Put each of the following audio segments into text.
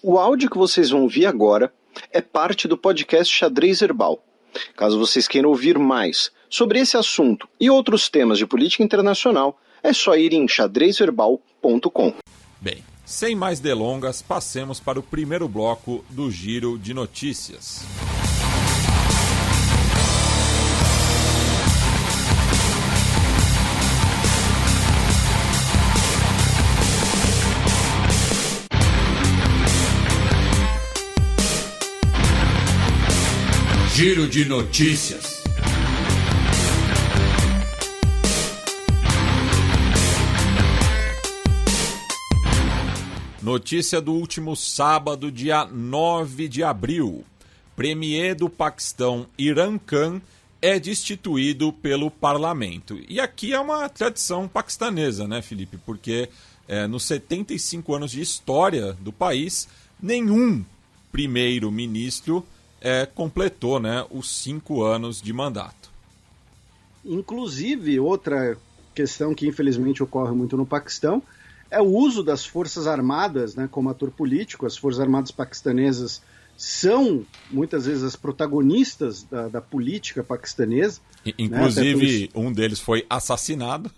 O áudio que vocês vão ouvir agora é parte do podcast Xadrez Herbal. Caso vocês queiram ouvir mais sobre esse assunto e outros temas de política internacional, é só ir em xadrezherbal.com. Bem, sem mais delongas, passemos para o primeiro bloco do Giro de Notícias. Giro de Notícias. Notícia do último sábado, dia 9 de abril. Premier do Paquistão, Imran Khan, é destituído pelo parlamento. E aqui é uma tradição paquistanesa, né, Felipe? Porque nos 75 anos de história do país, nenhum primeiro-ministro completou, né, os 5 anos de mandato. Inclusive, outra questão que infelizmente ocorre muito no Paquistão é o uso das forças armadas, né, como ator político. As forças armadas paquistanesas são muitas vezes as protagonistas da política paquistanesa. Inclusive, um deles foi assassinado.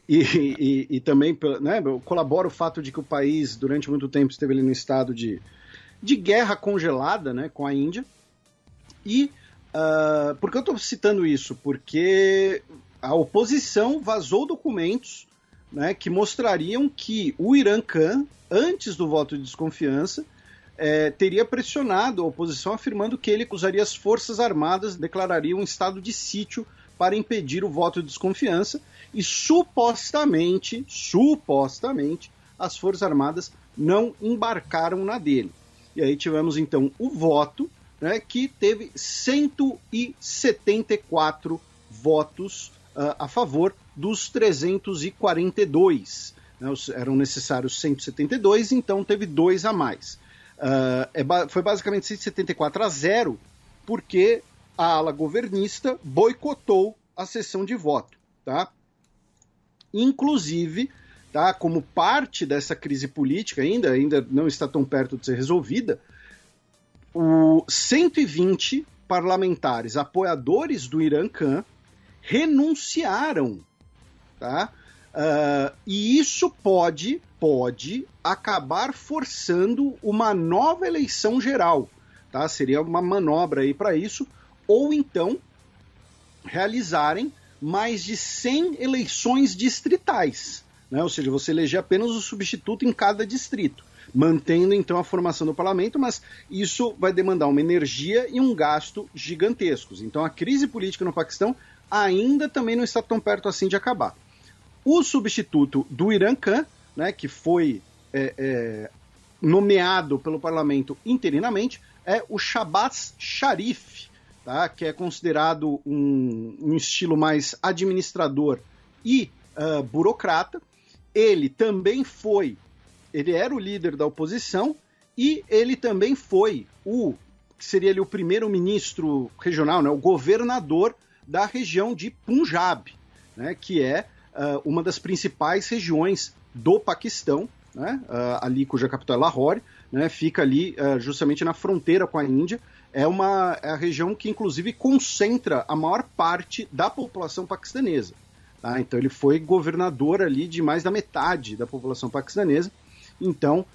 E também, né, colabora o fato de que o país durante muito tempo esteve ali no estado de guerra congelada, né, com a Índia. E por que eu estou citando isso? Porque a oposição vazou documentos, né, que mostrariam que o Imran Khan, antes do voto de desconfiança, teria pressionado a oposição, afirmando que ele usaria as forças armadas, declararia um estado de sítio para impedir o voto de desconfiança, e supostamente, as forças armadas não embarcaram na dele. E aí tivemos, então, o voto, né, que teve 174 votos a favor dos 342. Né, eram necessários 172, então teve 2 a mais. Foi basicamente 174-0, porque a ala governista boicotou a sessão de voto. Tá? Inclusive, tá, como parte dessa crise política, ainda não está tão perto de ser resolvida, 120 parlamentares apoiadores do Imran Khan renunciaram. Tá? E isso pode acabar forçando uma nova eleição geral. Tá? Seria uma manobra aí para isso, ou então realizarem mais de 100 eleições distritais. Né? Ou seja, você eleger apenas o substituto em cada distrito, mantendo então a formação do parlamento, mas isso vai demandar uma energia e um gasto gigantescos. Então a crise política no Paquistão ainda também não está tão perto assim de acabar. O substituto do Imran Khan, né, que foi nomeado pelo parlamento interinamente, é o Shahbaz Sharif, tá, que é considerado um estilo mais administrador e burocrata. Ele era o líder da oposição e ele também foi que seria ali o primeiro-ministro regional, né, o governador da região de Punjab, né, que é uma das principais regiões do Paquistão, né, ali cuja capital é Lahore, né, fica ali justamente na fronteira com a Índia. É a região que inclusive concentra a maior parte da população paquistanesa. Tá? Então ele foi governador ali de mais da metade da população paquistanesa. Então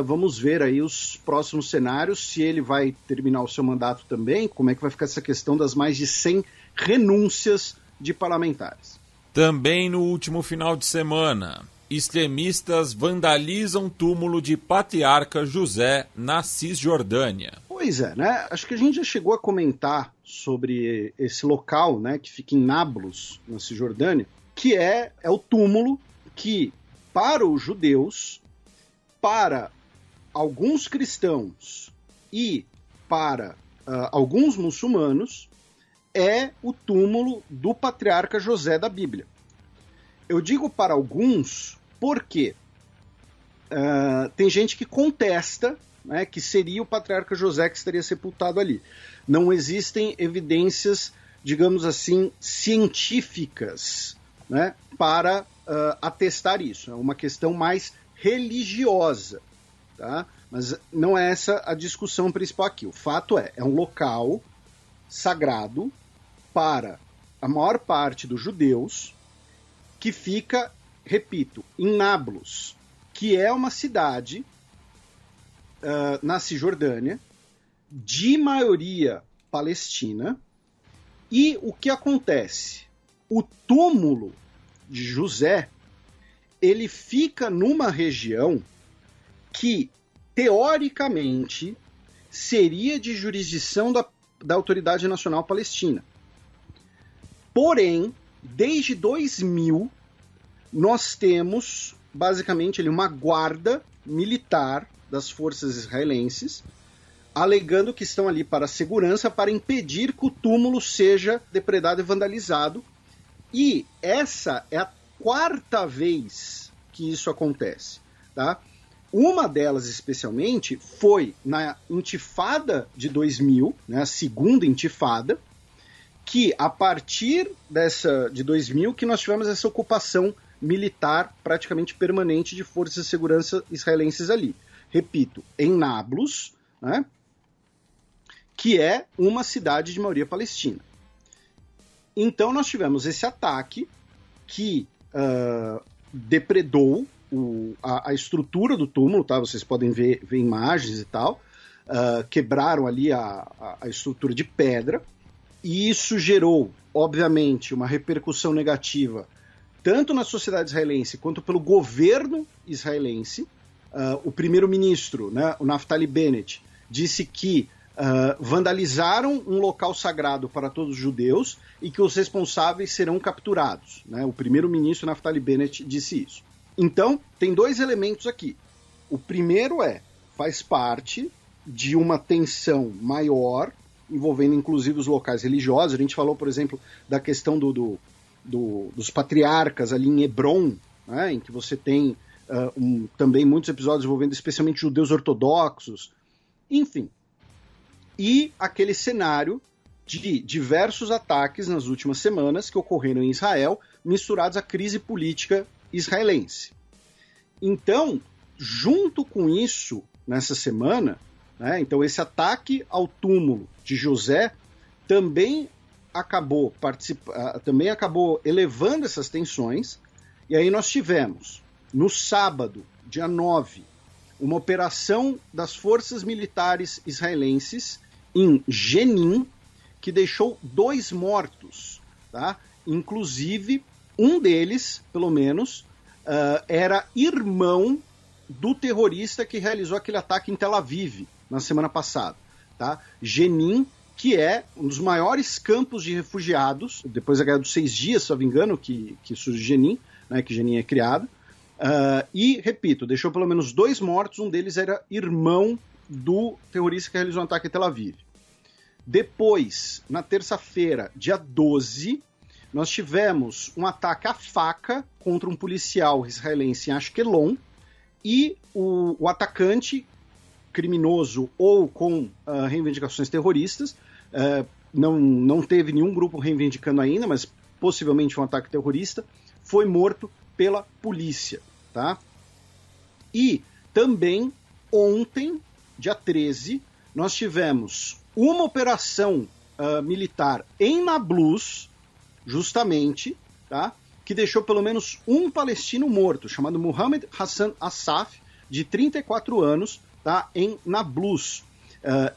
vamos ver aí os próximos cenários, se ele vai terminar o seu mandato também, como é que vai ficar essa questão das mais de 100 renúncias de parlamentares. Também no último final de semana, extremistas vandalizam túmulo de patriarca José na Cisjordânia. Pois é, né? Acho que a gente já chegou a comentar sobre esse local, né, que fica em Nablus, na Cisjordânia, que é o túmulo que, para os judeus, para alguns cristãos e para alguns muçulmanos, é o túmulo do patriarca José da Bíblia. Eu digo para alguns porque tem gente que contesta, né, que seria o patriarca José que estaria sepultado ali. Não existem evidências, digamos assim, científicas, né, para atestar isso. É uma questão mais religiosa. Tá? Mas não é essa a discussão principal aqui. O fato é um local sagrado para a maior parte dos judeus, que fica, repito, em Nablus, que é uma cidade na Cisjordânia, de maioria palestina. E o que acontece? O túmulo de José, ele fica numa região que, teoricamente, seria de jurisdição da Autoridade Nacional Palestina. Porém, desde 2000, nós temos, basicamente, ali, uma guarda militar das forças israelenses, alegando que estão ali para segurança, para impedir que o túmulo seja depredado e vandalizado. E essa é a 4ª vez que isso acontece, tá? Uma delas, especialmente, foi na Intifada de 2000, né, a segunda Intifada, que a partir de 2000 que nós tivemos essa ocupação militar praticamente permanente de forças de segurança israelenses ali. Repito, em Nablus, né, que é uma cidade de maioria palestina. Então nós tivemos esse ataque que depredou a estrutura do túmulo, tá? Vocês podem ver imagens e tal, quebraram ali a estrutura de pedra, e isso gerou, obviamente, uma repercussão negativa tanto na sociedade israelense quanto pelo governo israelense. O primeiro-ministro, né, o Naftali Bennett, disse que vandalizaram um local sagrado para todos os judeus e que os responsáveis serão capturados, né? O primeiro-ministro Naftali Bennett disse isso. Então, tem 2 elementos aqui. O primeiro faz parte de uma tensão maior, envolvendo inclusive os locais religiosos. A gente falou, por exemplo, da questão dos patriarcas ali em Hebron, né, em que você tem também muitos episódios envolvendo especialmente judeus ortodoxos, enfim. E aquele cenário de diversos ataques nas últimas semanas que ocorreram em Israel, misturados à crise política israelense. Então, junto com isso, nessa semana, né, então esse ataque ao túmulo de José também acabou elevando essas tensões, e aí nós tivemos, no sábado, dia 9, uma operação das forças militares israelenses em Jenin, que deixou 2 mortos, tá? Inclusive, um deles, pelo menos, era irmão do terrorista que realizou aquele ataque em Tel Aviv, na semana passada, tá? Jenin, que é um dos maiores campos de refugiados, depois da Guerra dos 6 Dias, se não me engano, que surge Jenin, né, que Jenin é criado, e, repito, deixou pelo menos 2 mortos, um deles era irmão do terrorista que realizou um ataque em Tel Aviv. Depois, na terça-feira, dia 12, nós tivemos um ataque à faca contra um policial israelense em Ashkelon, e o atacante, criminoso ou com reivindicações terroristas, não teve nenhum grupo reivindicando ainda, mas possivelmente um ataque terrorista, foi morto pela polícia, tá? E também ontem, dia 13, nós tivemos uma operação militar em Nablus, justamente, tá? Que deixou pelo menos um palestino morto, chamado Mohamed Hassan Assaf, de 34 anos, tá? Em Nablus.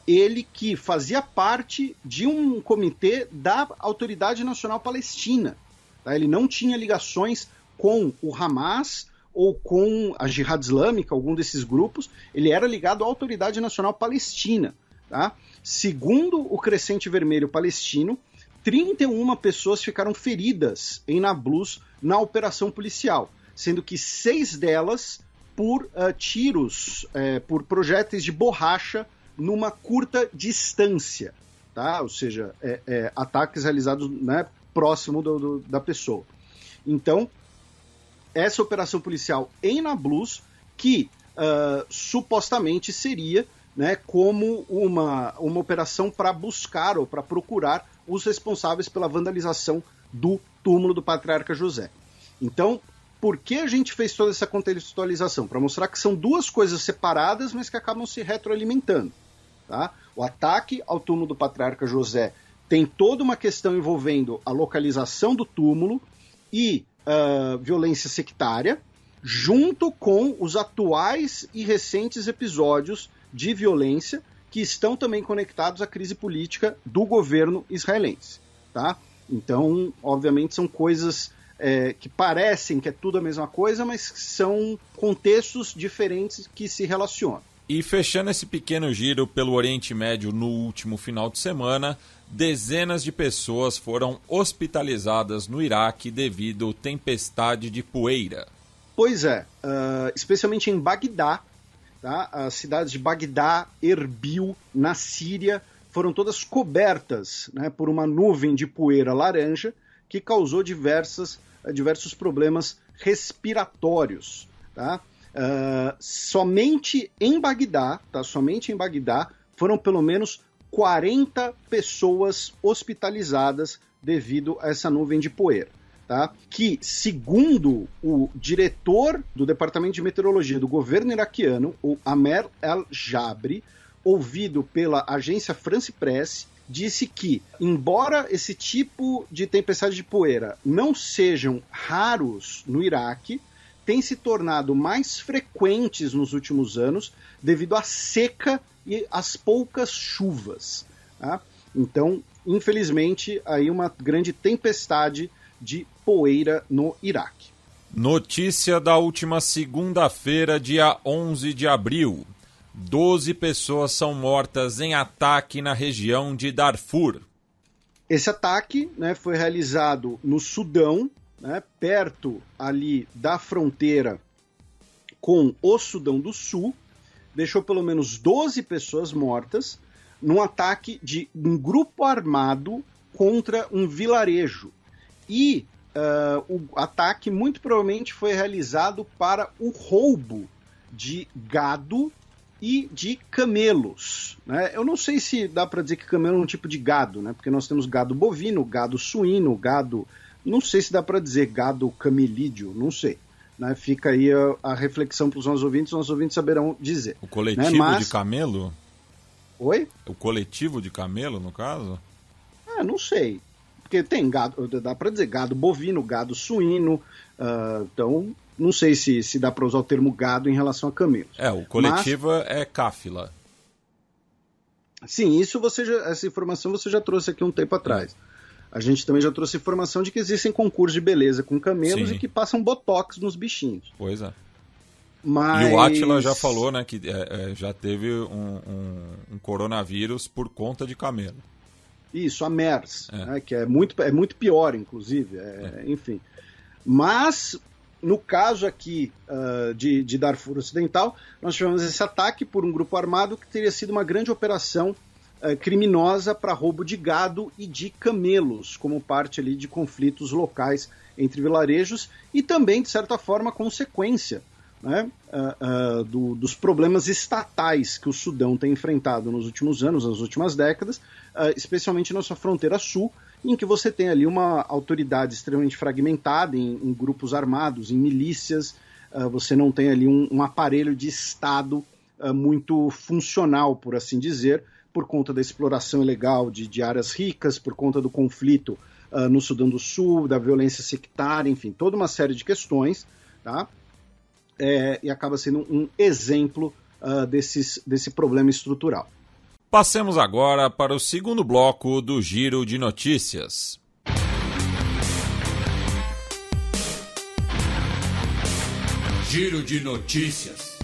Ele que fazia parte de um comitê da Autoridade Nacional Palestina. Tá? Ele não tinha ligações com o Hamas ou com a Jihad Islâmica, algum desses grupos. Ele era ligado à Autoridade Nacional Palestina. Tá? Segundo o Crescente Vermelho Palestino, 31 pessoas ficaram feridas em Nablus na operação policial, sendo que 6 delas por tiros, por projéteis de borracha numa curta distância, tá? Ou seja, ataques realizados, né, próximo da pessoa. Então, essa operação policial em Nablus, que supostamente seria, né, como uma operação para buscar ou para procurar os responsáveis pela vandalização do túmulo do patriarca José. Então, por que a gente fez toda essa contextualização? Para mostrar que são duas coisas separadas, mas que acabam se retroalimentando. Tá? O ataque ao túmulo do patriarca José tem toda uma questão envolvendo a localização do túmulo e violência sectária, junto com os atuais e recentes episódios de violência que estão também conectados à crise política do governo israelense. Tá? Então, obviamente, são coisas que parecem que é tudo a mesma coisa, mas são contextos diferentes que se relacionam. E fechando esse pequeno giro pelo Oriente Médio no último final de semana, dezenas de pessoas foram hospitalizadas no Iraque devido à tempestade de poeira. Pois é, especialmente em Bagdá, tá? As cidades de Bagdá, Erbil, na Síria, foram todas cobertas, né, por uma nuvem de poeira laranja que causou diversos problemas respiratórios. Tá? Somente em Bagdá, foram pelo menos 40 pessoas hospitalizadas devido a essa nuvem de poeira. Tá? Que, segundo o diretor do Departamento de Meteorologia do governo iraquiano, o Amer El-Jabri, ouvido pela agência France Press, disse que, embora esse tipo de tempestade de poeira não sejam raros no Iraque, têm se tornado mais frequentes nos últimos anos devido à seca e às poucas chuvas. Tá? Então, infelizmente, aí uma grande tempestade de poeira no Iraque. Notícia da última segunda-feira, dia 11 de abril. 12 pessoas são mortas em ataque na região de Darfur. Esse ataque, né, foi realizado no Sudão, né, perto ali da fronteira com o Sudão do Sul, deixou pelo menos 12 pessoas mortas num ataque de um grupo armado contra um vilarejo. E o ataque muito provavelmente foi realizado para o roubo de gado e de camelos. Né? Eu não sei se dá para dizer que camelo é um tipo de gado, né? Porque nós temos gado bovino, gado suíno, gado... Não sei se dá para dizer gado camelídeo, não sei. Né? Fica aí a reflexão para os nossos ouvintes saberão dizer. O coletivo, né? de camelo? Oi? O coletivo de camelo, no caso? Não sei. Porque tem gado, dá para dizer gado bovino, gado suíno, então não sei se dá para usar o termo gado em relação a camelos. O coletivo é cáfila. Sim, essa informação você já trouxe aqui um tempo atrás. A gente também já trouxe informação de que existem concursos de beleza com camelos. Sim. E que passam botox nos bichinhos. Pois é. Mas... E o Átila já falou, né, que já teve um coronavírus por conta de camelo. Isso, a MERS, né, que é muito pior, inclusive, enfim. Mas, no caso aqui de Darfur Ocidental, nós tivemos esse ataque por um grupo armado que teria sido uma grande operação criminosa para roubo de gado e de camelos, como parte ali de conflitos locais entre vilarejos e também, de certa forma, consequência, né, dos problemas estatais que o Sudão tem enfrentado nos últimos anos, nas últimas décadas, especialmente na sua fronteira sul, em que você tem ali uma autoridade extremamente fragmentada em grupos armados, em milícias, você não tem ali um aparelho de Estado muito funcional, por assim dizer, por conta da exploração ilegal de áreas ricas, por conta do conflito no Sudão do Sul, da violência sectária, enfim, toda uma série de questões, tá? E acaba sendo um exemplo desse problema estrutural. Passemos agora para o segundo bloco do Giro de Notícias. Giro de Notícias.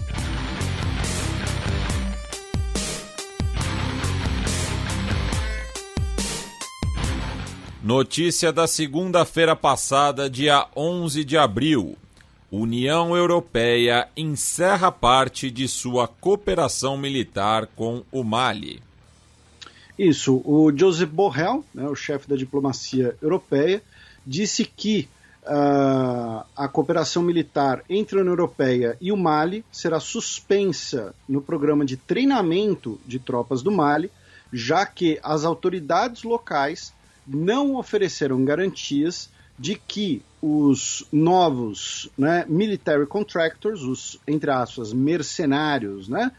Notícia da segunda-feira passada, dia 11 de abril. União Europeia encerra parte de sua cooperação militar com o Mali. Isso, o Josep Borrell, né, o chefe da diplomacia europeia, disse que a cooperação militar entre a União Europeia e o Mali será suspensa no programa de treinamento de tropas do Mali, já que as autoridades locais não ofereceram garantias de que os novos, né, military contractors, os, entre aspas, mercenários, né,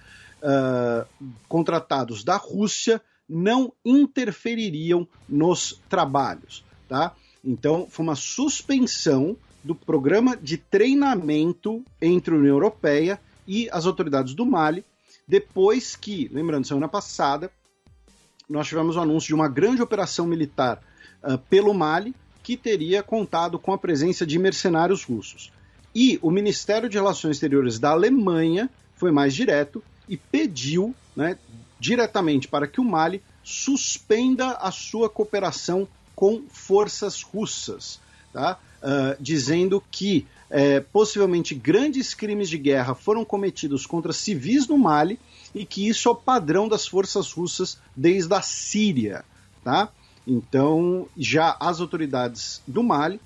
contratados da Rússia, não interfeririam nos trabalhos. Tá? Então, foi uma suspensão do programa de treinamento entre a União Europeia e as autoridades do Mali, depois que, lembrando, semana passada, nós tivemos o anúncio de uma grande operação militar pelo Mali, que teria contado com a presença de mercenários russos. E o Ministério de Relações Exteriores da Alemanha foi mais direto e pediu, né, diretamente para que o Mali suspenda a sua cooperação com forças russas, tá? Dizendo que possivelmente grandes crimes de guerra foram cometidos contra civis no Mali e que isso é o padrão das forças russas desde a Síria. Tá? Então, já as autoridades do Mali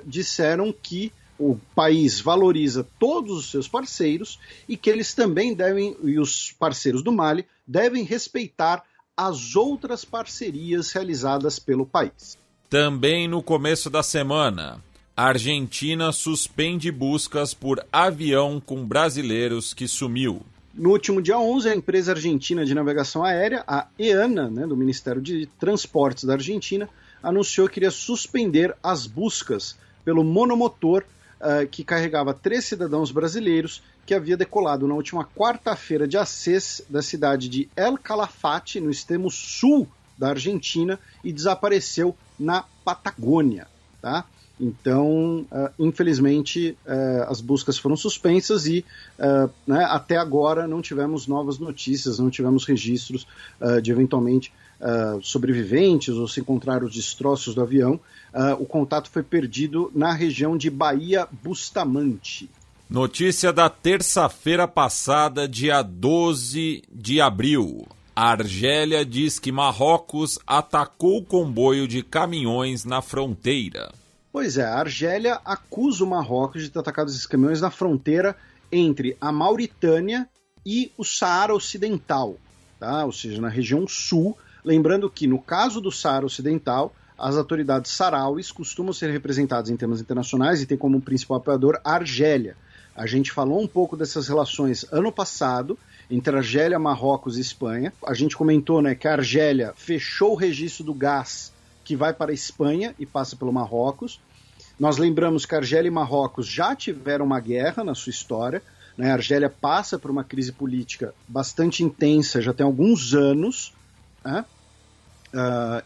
disseram que o país valoriza todos os seus parceiros e que eles também devem, e os parceiros do Mali, devem respeitar as outras parcerias realizadas pelo país. Também no começo da semana, a Argentina suspende buscas por avião com brasileiros que sumiu. No último dia 11, a empresa argentina de navegação aérea, a EANA, né, do Ministério de Transportes da Argentina, anunciou que iria suspender as buscas pelo monomotor que carregava 3 cidadãos brasileiros que havia decolado na última quarta-feira de Acés, da cidade de El Calafate, no extremo sul da Argentina, e desapareceu na Patagônia. Tá? Então, infelizmente, as buscas foram suspensas e né, até agora não tivemos novas notícias, não tivemos registros de eventualmente sobreviventes ou se encontrar os destroços do avião. O contato foi perdido na região de Bahia Bustamante. Notícia da terça-feira passada, dia 12 de abril. A Argélia diz que Marrocos atacou o comboio de caminhões na fronteira. Pois é, a Argélia acusa o Marrocos de ter atacado esses caminhões na fronteira entre a Mauritânia e o Saara Ocidental, tá? Ou seja, na região sul. Lembrando que, no caso do Saara Ocidental, as autoridades sarauis costumam ser representadas em termos internacionais e tem como principal apoiador a Argélia. A gente falou um pouco dessas relações ano passado, entre Argélia, Marrocos e Espanha. A gente comentou, né, que a Argélia fechou o registro do gás que vai para a Espanha e passa pelo Marrocos. Nós lembramos que a Argélia e Marrocos já tiveram uma guerra na sua história, né? A Argélia passa por uma crise política bastante intensa, já tem alguns anos, né?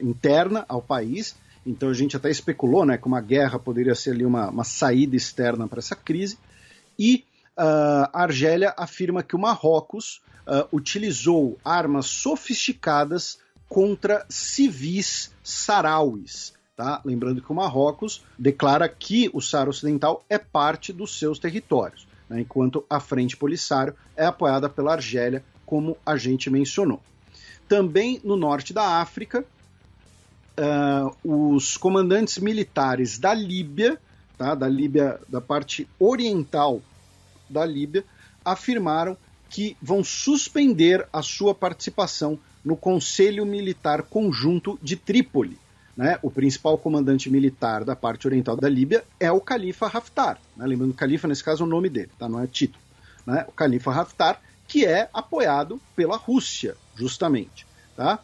Interna ao país. Então a gente até especulou, né, que uma guerra poderia ser ali uma saída externa para essa crise. E a Argélia afirma que o Marrocos utilizou armas sofisticadas contra civis sarauis. Tá? Lembrando que o Marrocos declara que o Saara Ocidental é parte dos seus territórios, né? Enquanto a Frente Polisário é apoiada pela Argélia, como a gente mencionou. Também no norte da África, os comandantes militares da Líbia, tá? Da parte oriental da Líbia, afirmaram que vão suspender a sua participação no Conselho Militar Conjunto de Trípoli. Né? O principal comandante militar da parte oriental da Líbia é o Khalifa Haftar. Né? Lembrando que Khalifa, nesse caso, é o nome dele, tá? Não é título. Né? O Khalifa Haftar, que é apoiado pela Rússia, justamente. Tá?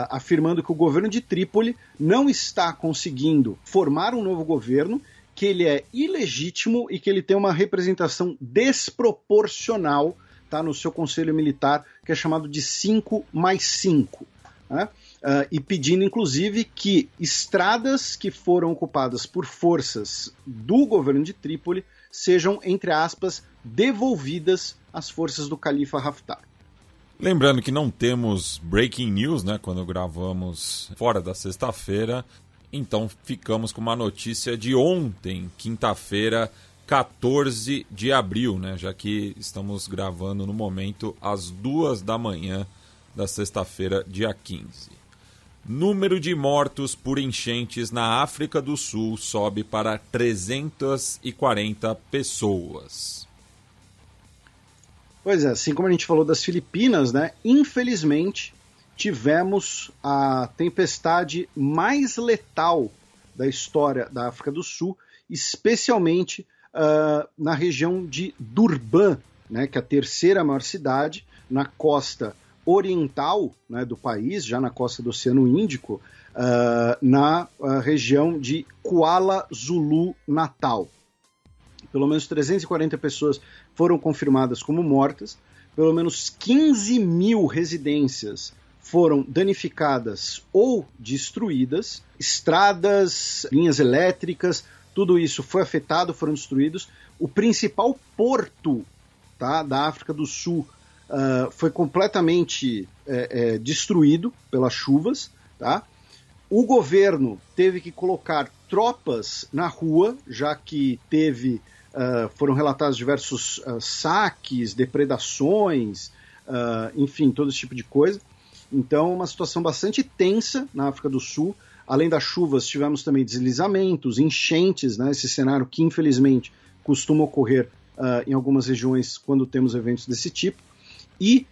Afirmando que o governo de Trípoli não está conseguindo formar um novo governo, que ele é ilegítimo e que ele tem uma representação desproporcional, tá, no seu conselho militar, que é chamado de 5+5. Né? E pedindo, inclusive, que estradas que foram ocupadas por forças do governo de Trípoli sejam, entre aspas, devolvidas às forças do Khalifa Haftar. Lembrando que não temos breaking news, né, quando gravamos fora da sexta-feira, então ficamos com uma notícia de ontem, quinta-feira, 14 de abril, né, já que estamos gravando no momento às 2 da manhã da sexta-feira, dia 15. Número de mortos por enchentes na África do Sul sobe para 340 pessoas. Pois é, assim como a gente falou das Filipinas, né, infelizmente tivemos a tempestade mais letal da história da África do Sul, especialmente na região de Durban, né, que é a terceira maior cidade, na costa oriental, né, do país, já na costa do Oceano Índico, na região de Kuala Zulu Natal. Pelo menos 340 pessoas foram confirmadas como mortas, pelo menos 15 mil residências foram danificadas ou destruídas, estradas, linhas elétricas, tudo isso foi afetado, foram destruídos. O principal porto, tá, da África do Sul foi completamente destruído pelas chuvas. Tá? O governo teve que colocar tropas na rua, já que foram relatados diversos saques, depredações, enfim, todo esse tipo de coisa. Então, uma situação bastante tensa na África do Sul. Além das chuvas, tivemos também deslizamentos, enchentes, né? Esse cenário que, infelizmente, costuma ocorrer em algumas regiões quando temos eventos desse tipo. E,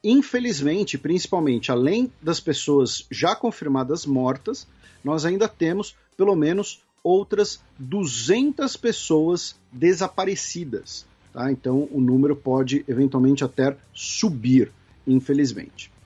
infelizmente, principalmente, além das pessoas já confirmadas mortas, nós ainda temos, pelo menos, outras 200 pessoas desaparecidas. Tá? Então, o número pode, eventualmente, até subir, infelizmente.